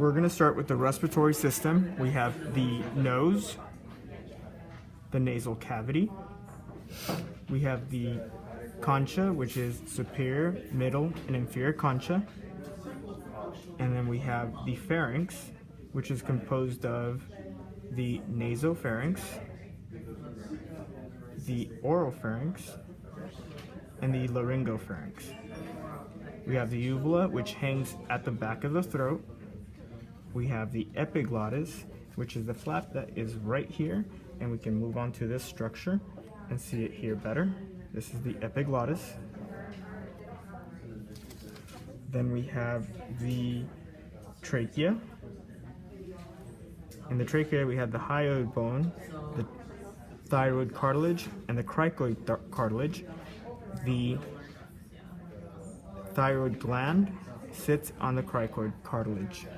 We're going to start with the respiratory system. We have the nose, the nasal cavity. We have the concha, which is superior, middle, and inferior concha. And then we have the pharynx, which is composed of the nasopharynx, the oropharynx, and the laryngopharynx. We have the uvula, which hangs at the back of the throat. We have the epiglottis, which is the flap that is right here, and we can move on to this structure and see it here better. This is the epiglottis. Then we have the trachea. In the trachea, we have the hyoid bone, the thyroid cartilage, and the cricoid cartilage. The thyroid gland sits on the cricoid cartilage.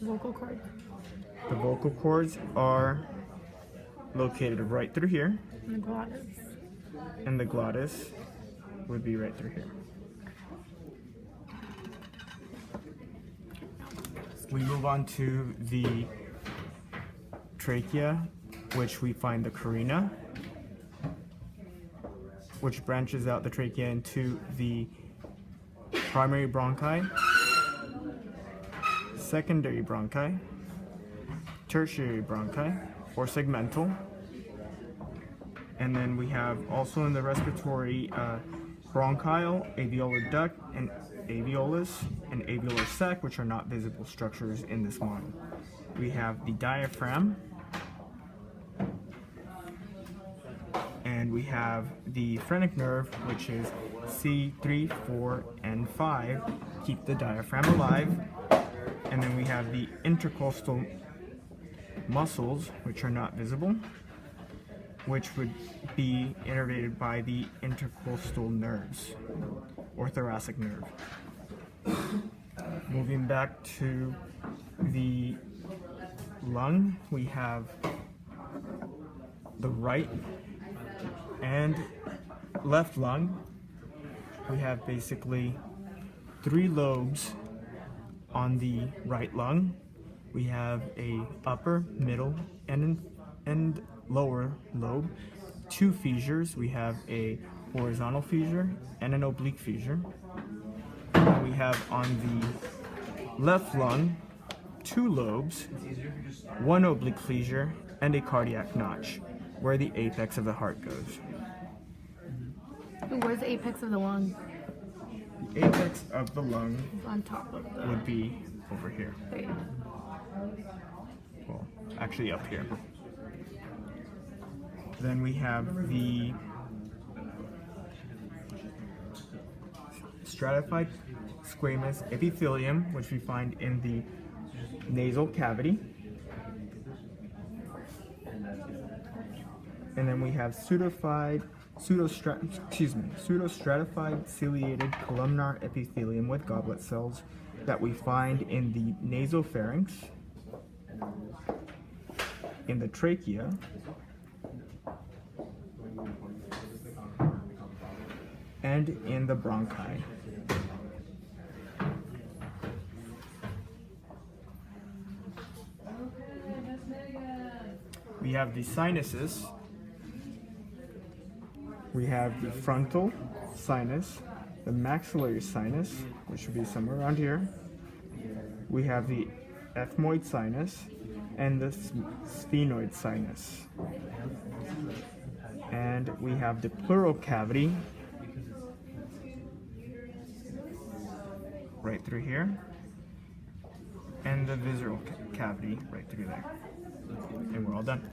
Vocal cord. The vocal cords are located right through here. And the glottis. And the glottis would be right through here. We move on to the trachea, which we find the carina, which branches out the trachea into the primary bronchi, secondary bronchi, tertiary bronchi, or segmental. And then we have also in the respiratory bronchial, alveolar duct, and alveolus, and alveolar sac, which are not visible structures in this model. We have the diaphragm, and we have the phrenic nerve, which is C3, 4, and 5, keep the diaphragm alive. And then we have the intercostal muscles, which are not visible, which would be innervated by the intercostal nerves, or thoracic nerve. Moving back to the lung, we have the right and left lung. We have basically 3 lobes on the right lung. We have a upper, middle, and lower lobe. 2 fissures. We have a horizontal fissure and an oblique fissure. And we have on the left lung 2 lobes, 1 oblique fissure, and a cardiac notch, where the apex of the heart goes. Where's the apex of the lung? The apex of the lung On top of the... would be over here. There. Well, actually up here. Then we have the stratified squamous epithelium, which we find in the nasal cavity. And then we have pseudostratified ciliated columnar epithelium with goblet cells that we find in the nasopharynx, in the trachea, and in the bronchi. We have the sinuses. We have the frontal sinus, the maxillary sinus, which should be somewhere around here. We have the ethmoid sinus and the sphenoid sinus. And we have the pleural cavity right through here, and the visceral cavity right through there. And we're all done.